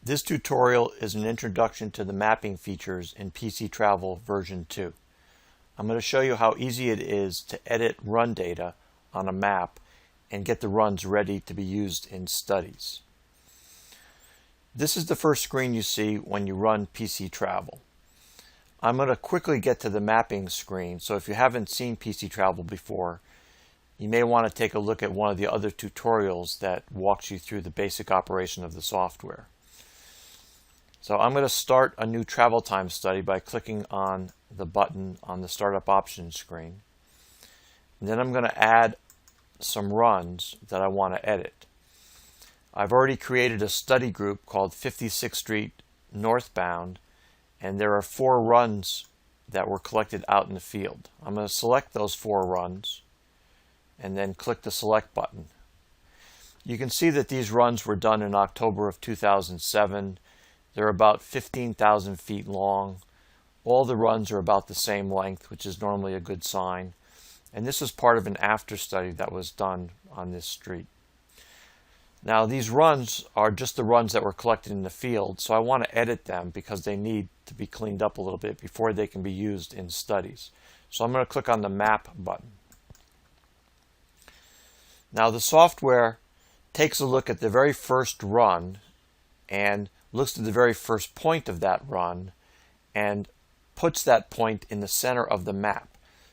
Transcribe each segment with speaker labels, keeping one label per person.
Speaker 1: This tutorial is an introduction to the mapping features in PC Travel version 2. I'm going to show you how easy it is to edit run data on a map and get the runs ready to be used in studies. This is the first screen you see when you run PC Travel. I'm going to quickly get to the mapping screen, so if you haven't seen PC Travel before, you may want to take a look at one of the other tutorials that walks you through the basic operation of the software. So I'm going to start a new travel time study by clicking on the button on the Startup Options screen. And then I'm going to add some runs that I want to edit. I've already created a study group called 56th Street Northbound, and there are 4 runs that were collected out in the field. I'm going to select those 4 runs and then click the Select button. You can see that these runs were done in October of 2007. They're about 15,000 feet long. All the runs are about the same length, which is normally a good sign. And this is part of an after study that was done on this street. Now these runs are just the runs that were collected in the field, so I want to edit them because they need to be cleaned up a little bit before they can be used in studies. So I'm going to click on the Map button. Now the software takes a look at the very first run and looks at the very first point of that run and puts that point in the center of the map.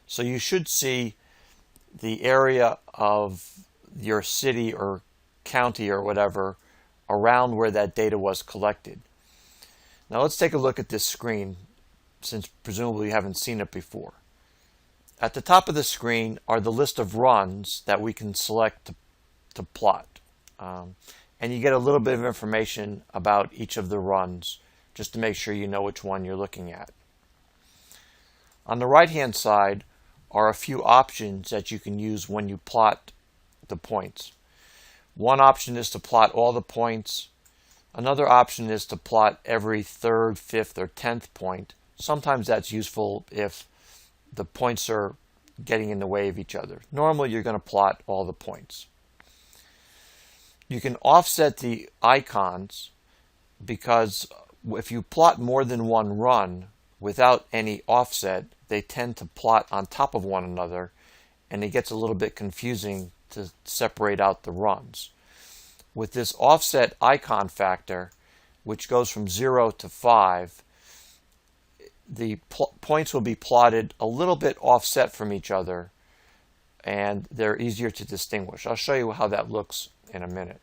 Speaker 1: So you should see the area of your city or county or whatever around where that data was collected. Now let's take a look at this screen, since presumably you haven't seen it before. At the top of the screen are the list of runs that we can select to plot. And you get a little bit of information about each of the runs just to make sure you know which one you're looking at. On the right hand side are a few options that you can use when you plot the points. One option is to plot all the points. Another option is to plot every 3rd, 5th, or 10th point. Sometimes that's useful if the points are getting in the way of each other. Normally you're going to plot all the points. You can offset the icons because if you plot more than one run without any offset, they tend to plot on top of one another, and it gets a little bit confusing to separate out the runs. With this offset icon factor, which goes from 0 to 5, the points will be plotted a little bit offset from each other, and they're easier to distinguish. I'll show you how that looks in a minute.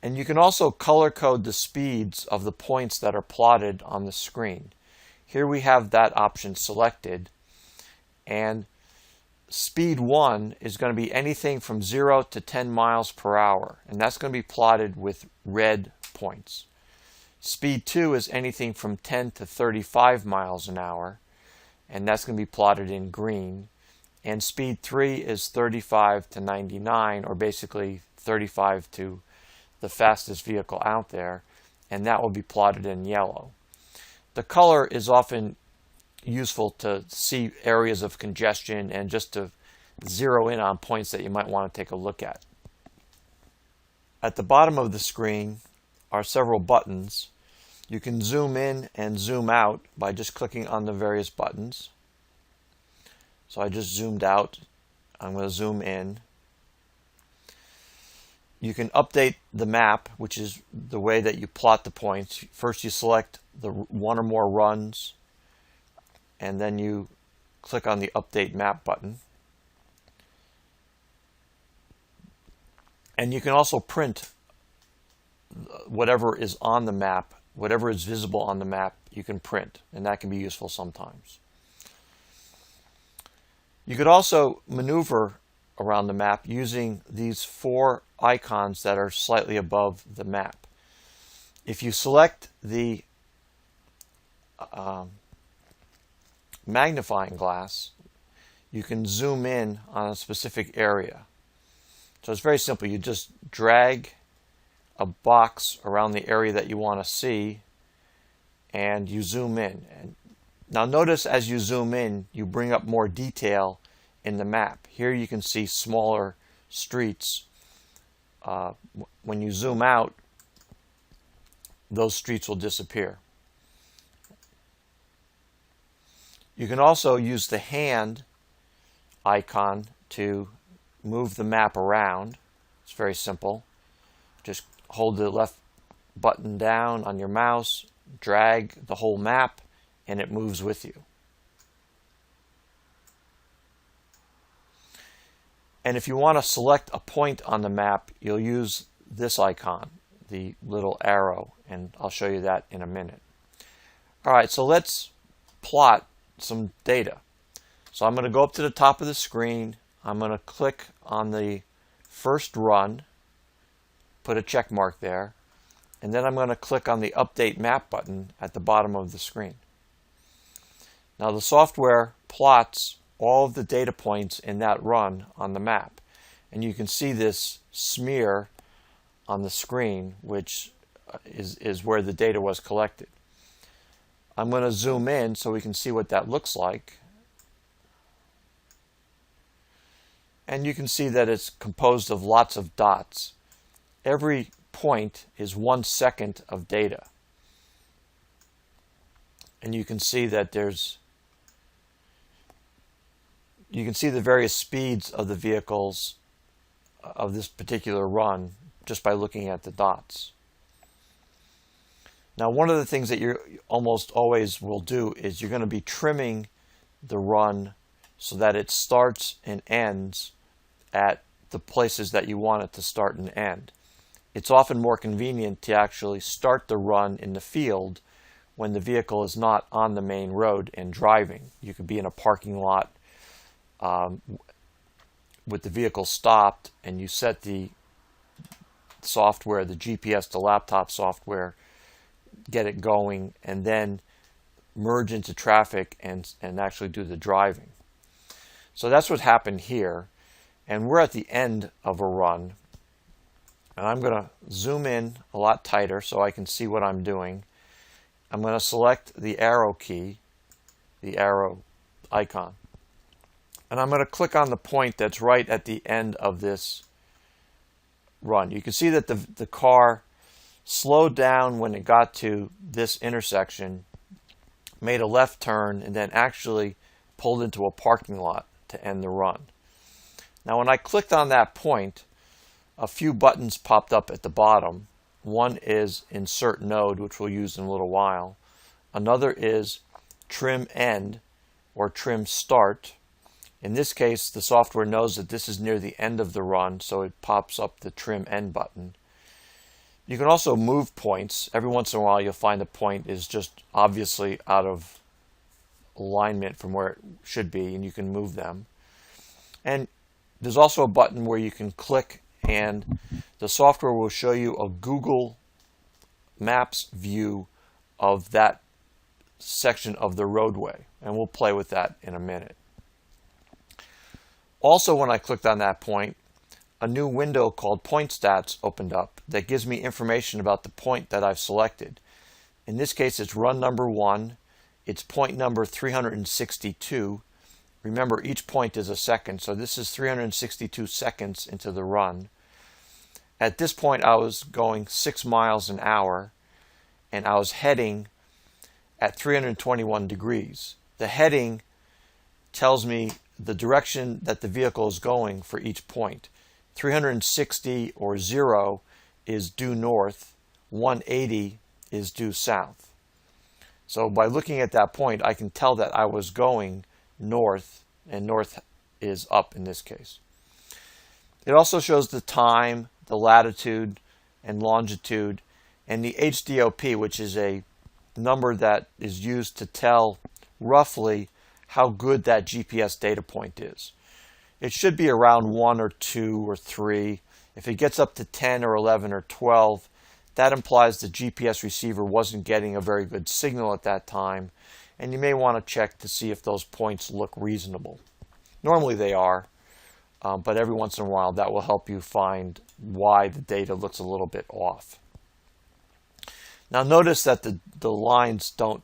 Speaker 1: And you can also color code the speeds of the points that are plotted on the screen. Here we have that option selected, and speed 1 is going to be anything from 0 to 10 miles per hour, and that's going to be plotted with red points. Speed 2 is anything from 10 to 35 miles an hour, and that's going to be plotted in green. And speed 3 is 35 to 99, or basically 35 to the fastest vehicle out there, and that will be plotted in yellow. The color is often useful to see areas of congestion and just to zero in on points that you might want to take a look at. At the bottom of the screen are several buttons. You can zoom in and zoom out by just clicking on the various buttons. So I just zoomed out. I'm going to zoom in. You can update the map, which is the way that you plot the points. First you select the one or more runs, and then you click on the Update Map button. And you can also print whatever is on the map, whatever is visible on the map, you can print, and that can be useful sometimes. You could also maneuver around the map using these 4 icons that are slightly above the map. If you select the magnifying glass, you can zoom in on a specific area. So it's very simple. You just drag a box around the area that you want to see, and you zoom in. And now notice as you zoom in, you bring up more detail in the map. Here you can see smaller streets. When you zoom out, those streets will disappear. You can also use the hand icon to move the map around. It's very simple. Just hold the left button down on your mouse, drag the whole map, and it moves with you. And if you want to select a point on the map, you'll use this icon, the little arrow, and I'll show you that in a minute. All right, so let's plot some data. So I'm going to go up to the top of the screen. I'm going to click on the first run, put a check mark there, and then I'm going to click on the Update Map button at the bottom of the screen. Now the software plots all of the data points in that run on the map, and you can see this smear on the screen, which is where the data was collected. I'm going to zoom in so we can see what that looks like. And you can see that it's composed of lots of dots. Every point is 1 second of data. And you can see that you can see the various speeds of the vehicles of this particular run just by looking at the dots. Now, one of the things that you almost always will do is you're going to be trimming the run so that it starts and ends at the places that you want it to start and end. It's often more convenient to actually start the run in the field when the vehicle is not on the main road and driving. You could be in a parking lot with the vehicle stopped, and you set the software, the GPS to laptop software, get it going, and then merge into traffic and actually do the driving. So that's what happened here, and we're at the end of a run, and I'm going to zoom in a lot tighter so I can see what I'm doing. I'm going to select the arrow key, the arrow icon, and I'm going to click on the point that's right at the end of this run. You can see that the car slowed down when it got to this intersection, made a left turn, and then actually pulled into a parking lot to end the run. Now, when I clicked on that point, a few buttons popped up at the bottom. One is Insert Node, which we'll use in a little while. Another is Trim End or Trim Start. In this case, the software knows that this is near the end of the run, so it pops up the Trim End button. You can also move points. Every once in a while, you'll find the point is just obviously out of alignment from where it should be, and you can move them. And there's also a button where you can click, and the software will show you a Google Maps view of that section of the roadway, and we'll play with that in a minute. Also, when I clicked on that point, a new window called Point Stats opened up that gives me information about the point that I've selected. In this case, it's run number 1. It's point number 362. Remember, each point is a second, so this is 362 seconds into the run. At this point, I was going 6 miles an hour, and I was heading at 321 degrees. The heading tells me the direction that the vehicle is going for each point. 360 or 0 is due north, 180 is due south. So by looking at that point, I can tell that I was going north, and north is up in this case. It also shows the time, the latitude and longitude, and the HDOP, which is a number that is used to tell roughly how good that GPS data point is. It should be around 1 or 2 or 3. If it gets up to 10 or 11 or 12, that implies the GPS receiver wasn't getting a very good signal at that time, and you may want to check to see if those points look reasonable. Normally they are, but every once in a while that will help you find why the data looks a little bit off. Now notice that the lines don't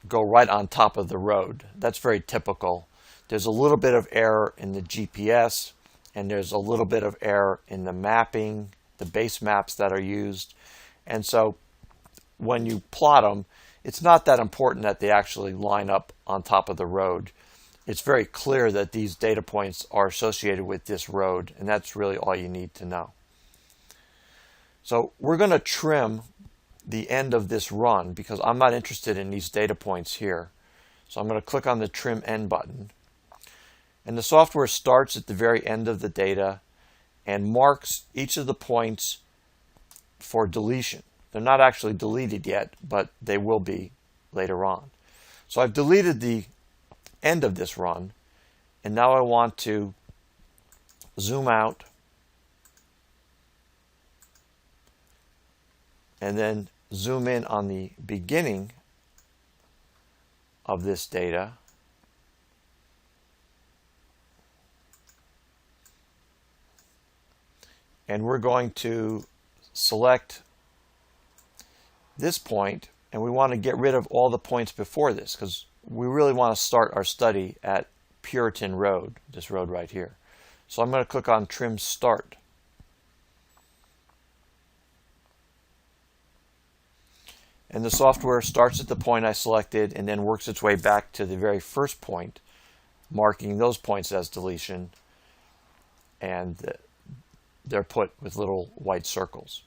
Speaker 1: go right on top of the road. That's very typical. There's a little bit of error in the GPS, and there's a little bit of error in the mapping, the base maps that are used. And so when you plot them, it's not that important that they actually line up on top of the road. It's very clear that these data points are associated with this road, and that's really all you need to know. So we're going to trim the end of this run because I'm not interested in these data points here. So I'm going to click on the Trim End button. And the software starts at the very end of the data and marks each of the points for deletion. They're not actually deleted yet, but they will be later on. So I've deleted the end of this run, and now I want to zoom out and then zoom in on the beginning of this data. And we're going to select this point, and we want to get rid of all the points before this because we really want to start our study at Puritan Road, this road right here. So I'm going to click on Trim Start. And the software starts at the point I selected and then works its way back to the very first point, marking those points as deletion, and they're put with little white circles.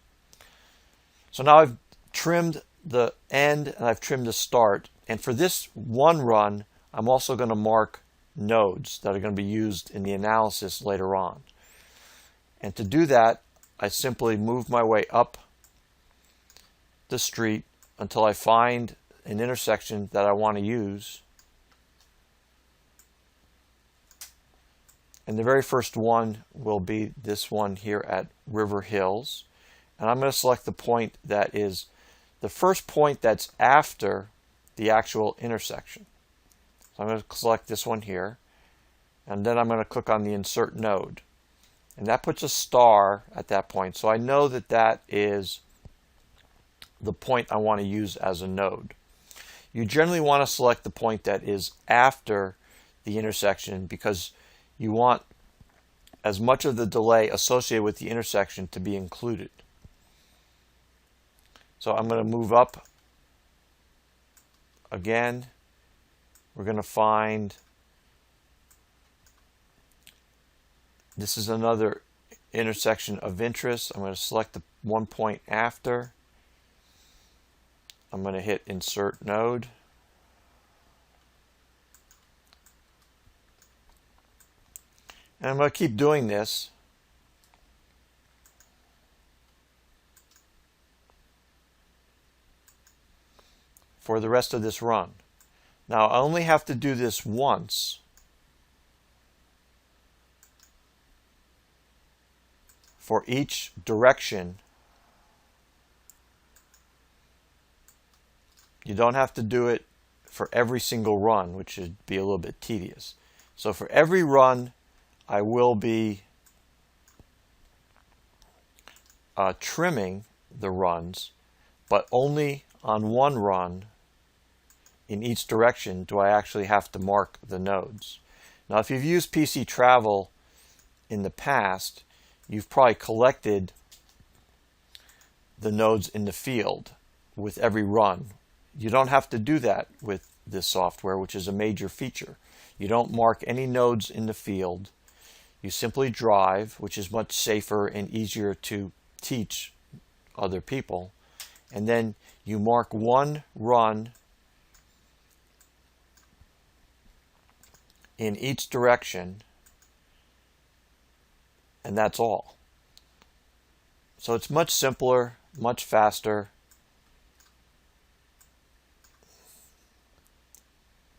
Speaker 1: So now I've trimmed the end and I've trimmed the start, and for this one run I'm also going to mark nodes that are going to be used in the analysis later on. And to do that, I simply move my way up the street until I find an intersection that I want to use. And the very first one will be this one here at River Hills. And I'm going to select the point that is the first point that's after the actual intersection. So I'm going to select this one here, and then I'm going to click on the Insert Node. And that puts a star at that point. So I know that that is the point I want to use as a node. You generally want to select the point that is after the intersection because you want as much of the delay associated with the intersection to be included. So I'm going to move up again. We're going to find this is another intersection of interest. I'm going to select the one point after. I'm going to hit Insert Node. And I'm going to keep doing this for the rest of this run. Now I only have to do this once for each direction. You don't have to do it for every single run, which would be a little bit tedious. So for every run, I will be trimming the runs, but only on one run in each direction do I actually have to mark the nodes. Now if you've used PC Travel in the past, you've probably collected the nodes in the field with every run. You don't have to do that with this software, which is a major feature. You don't mark any nodes in the field. You simply drive, which is much safer and easier to teach other people. And then you mark one run in each direction, and that's all. So it's much simpler, much faster.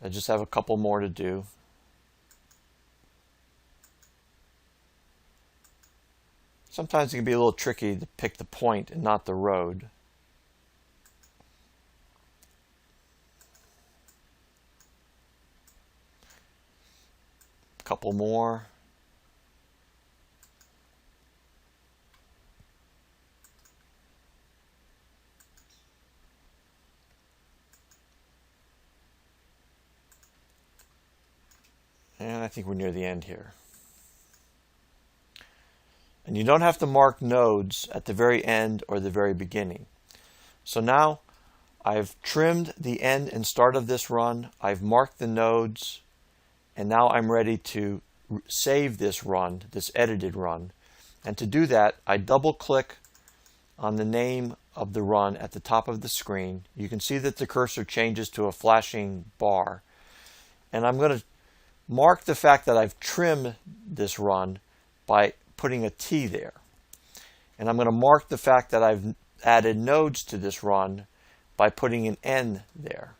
Speaker 1: I just have a couple more to do. Sometimes it can be a little tricky to pick the point and not the road. A couple more. And I think we're near the end here. And you don't have to mark nodes at the very end or the very beginning. So now I've trimmed the end and start of this run. I've marked the nodes, and now I'm ready to save this run, this edited run. And to do that, I double click on the name of the run at the top of the screen. You can see that the cursor changes to a flashing bar. And I'm going to mark the fact that I've trimmed this run by putting a T there. And I'm going to mark the fact that I've added nodes to this run by putting an N there.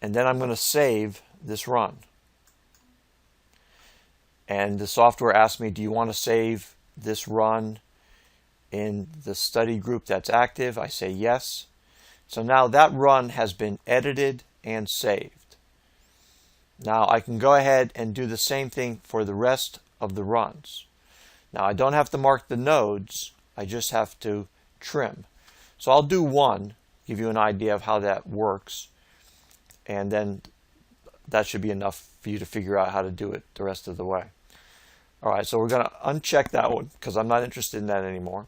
Speaker 1: And then I'm going to save this run. And the software asks me, do you want to save this run in the study group that's active? I say yes. So now that run has been edited and saved. Now I can go ahead and do the same thing for the rest of the runs. Now I don't have to mark the nodes, I just have to trim. So I'll do one, give you an idea of how that works, and then that should be enough for you to figure out how to do it the rest of the way. Alright, so we're going to uncheck that one because I'm not interested in that anymore.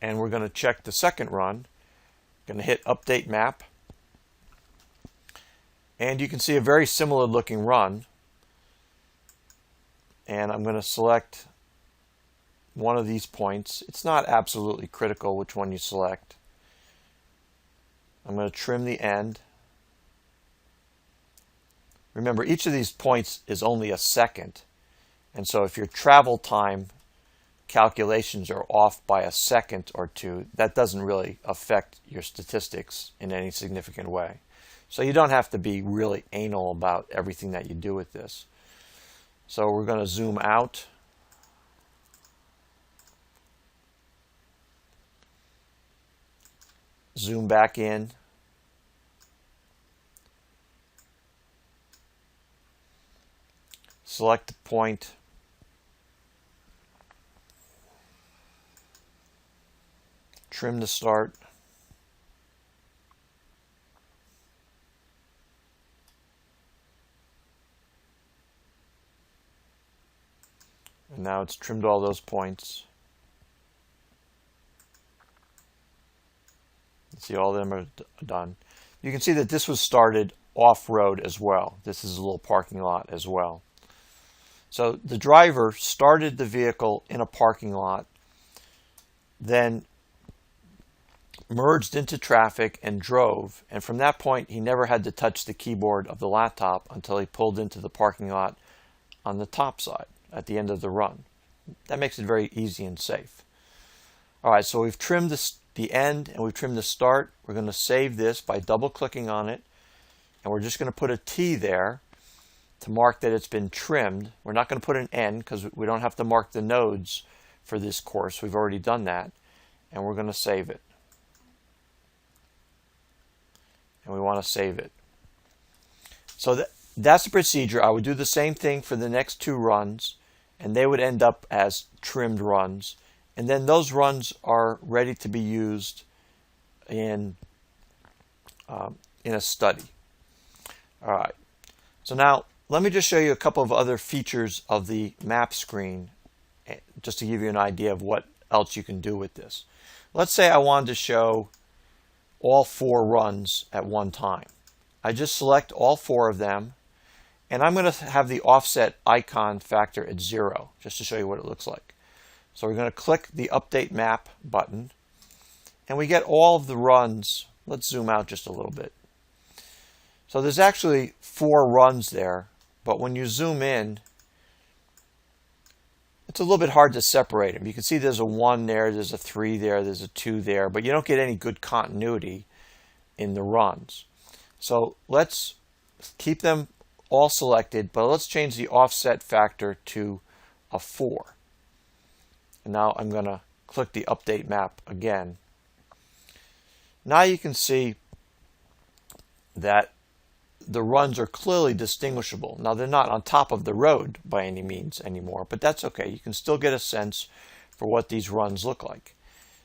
Speaker 1: And we're going to check the second run. Going to hit Update Map. And you can see a very similar looking run. And I'm going to select one of these points. It's not absolutely critical which one you select. I'm going to trim the end. Remember, each of these points is only a second. And so if your travel time calculations are off by a second or two, that doesn't really affect your statistics in any significant way. So you don't have to be really anal about everything that you do with this. So we're going to zoom out. Zoom back in. Select the point. Trim the start. And now it's trimmed all those points. See, all of them are done. You can see that this was started off-road as well. This is a little parking lot as well. So the driver started the vehicle in a parking lot, then merged into traffic and drove, and from that point he never had to touch the keyboard of the laptop until he pulled into the parking lot on the top side at the end of the run. That makes it very easy and safe. Alright, so we've trimmed the end and we've trimmed the start. We're going to save this by double clicking on it, and we're just going to put a T there to mark that it's been trimmed. We're not going to put an N because we don't have to mark the nodes for this course. We've already done that, and we're going to save it. And we want to save it. So that's the procedure. I would do the same thing for the next two runs, and they would end up as trimmed runs. And then those runs are ready to be used in a study. All right. So now let me just show you a couple of other features of the map screen, just to give you an idea of what else you can do with this. Let's say I wanted to show all four runs at one time. I just select all four of them, and I'm going to have the offset icon factor at 0, just to show you what it looks like. So we're going to click the Update Map button, and we get all of the runs. Let's zoom out just a little bit. So there's actually 4 runs there, but when you zoom in, it's a little bit hard to separate them. You can see there's a 1 there, there's a 3 there, there's a 2 there, but you don't get any good continuity in the runs. So let's keep them all selected, but let's change the offset factor to a 4. And now I'm going to click the Update Map again. Now you can see that the runs are clearly distinguishable. Now they're not on top of the road by any means anymore, but that's okay. You can still get a sense for what these runs look like.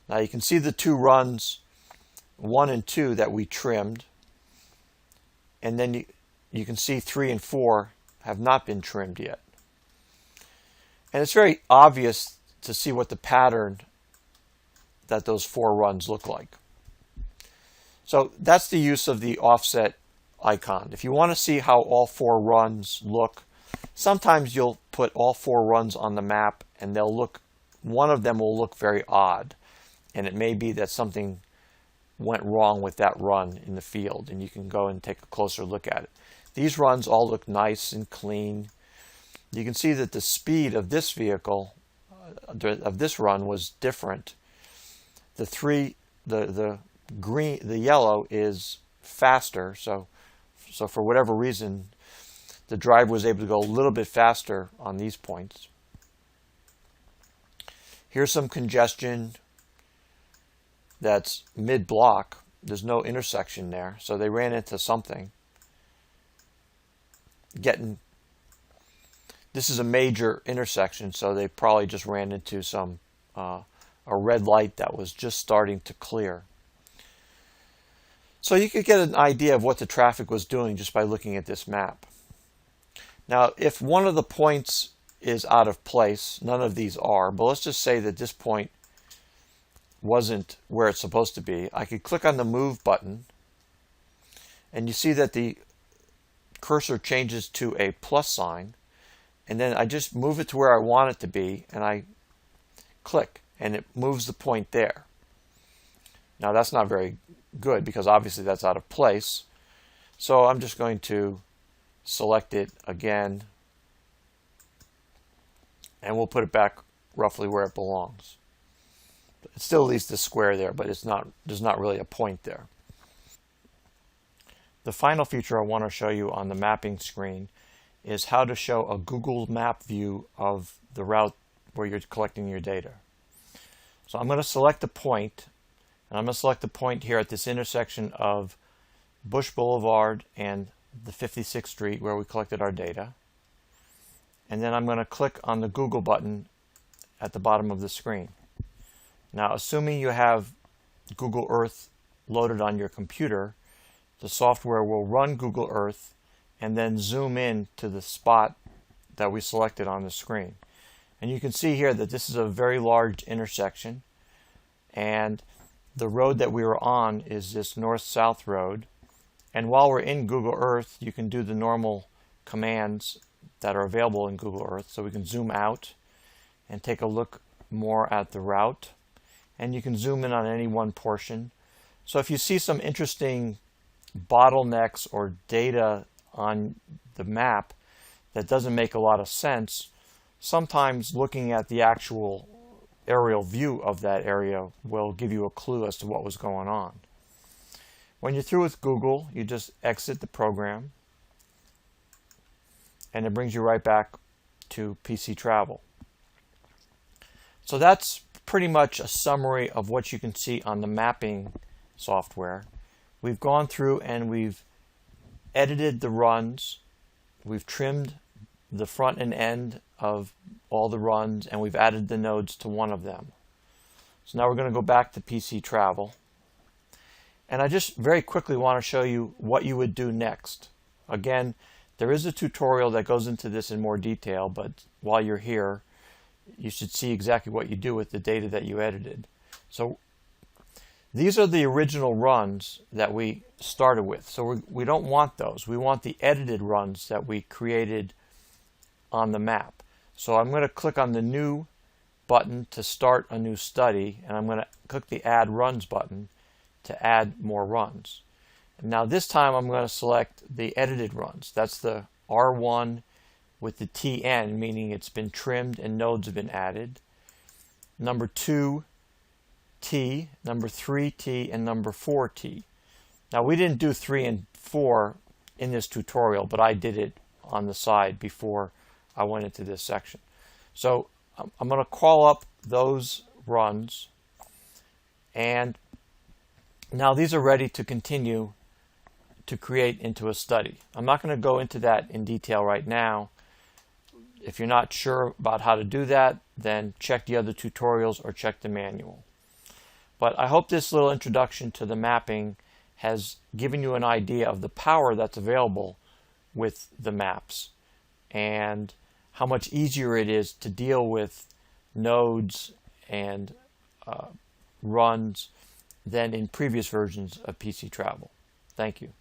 Speaker 1: Now you can see the 2 runs, 1 and 2, that we trimmed, and then you can see 3 and 4 have not been trimmed yet. And it's very obvious to see what the pattern that those 4 runs look like. So that's the use of the offset icon. If you want to see how all 4 runs look, sometimes you'll put all 4 runs on the map and one of them will look very odd. And it may be that something went wrong with that run in the field, and you can go and take a closer look at it. These runs all look nice and clean. You can see that the speed of this vehicle, of this run, was different. The yellow is faster, so for whatever reason, the driver was able to go a little bit faster on these points. Here's some congestion that's mid-block. There's no intersection there, so they ran into something. This is a major intersection, so they probably just ran into a red light that was just starting to clear. So you could get an idea of what the traffic was doing just by looking at this map. Now, if one of the points is out of place, none of these are, but let's just say that this point wasn't where it's supposed to be, I could click on the Move button, and you see that the cursor changes to a plus sign, and then I just move it to where I want it to be, and I click, and it moves the point there. Now that's not very good because obviously that's out of place, so I'm just going to select it again, and we'll put it back roughly where it belongs. It still leaves the square there, but there's not really a point there. The final feature I want to show you on the mapping screen is how to show a Google Map view of the route where you're collecting your data. So I'm going to select a point, and I'm going to select the point here at this intersection of Bush Boulevard and the 56th Street where we collected our data. And then I'm going to click on the Google button at the bottom of the screen. Now, assuming you have Google Earth loaded on your computer, the software will run Google Earth and then zoom in to the spot that we selected on the screen. And you can see here that this is a very large intersection, and the road that we were on is this north-south road. And while we're in Google Earth, you can do the normal commands that are available in Google Earth. So we can zoom out and take a look more at the route. And you can zoom in on any one portion. So if you see some interesting bottlenecks or data on the map that doesn't make a lot of sense, sometimes looking at the actual aerial view of that area will give you a clue as to what was going on. When you're through with Google, you just exit the program, and it brings you right back to PC Travel. So that's pretty much a summary of what you can see on the mapping software. We've gone through and we've edited the runs, we've trimmed the front and end of all the runs, and we've added the nodes to one of them. So now we're going to go back to PC Travel. And I just very quickly want to show you what you would do next. Again, there is a tutorial that goes into this in more detail, but while you're here, you should see exactly what you do with the data that you edited. So these are the original runs that we started with. So we don't want those. We want the edited runs that we created on the map. So I'm going to click on the New button to start a new study, and I'm going to click the Add Runs button to add more runs. And now this time I'm going to select the edited runs. That's the R1 with the TN, meaning it's been trimmed and nodes have been added. Number 2, T, number 3, T, and number 4, T. Now we didn't do 3 and 4 in this tutorial, but I did it on the side before I went into this section. So I'm going to call up those runs, and now these are ready to continue to create into a study. I'm not going to go into that in detail right now. If you're not sure about how to do that, then check the other tutorials or check the manual. But I hope this little introduction to the mapping has given you an idea of the power that's available with the maps and how much easier it is to deal with nodes and runs than in previous versions of PC Travel. Thank you.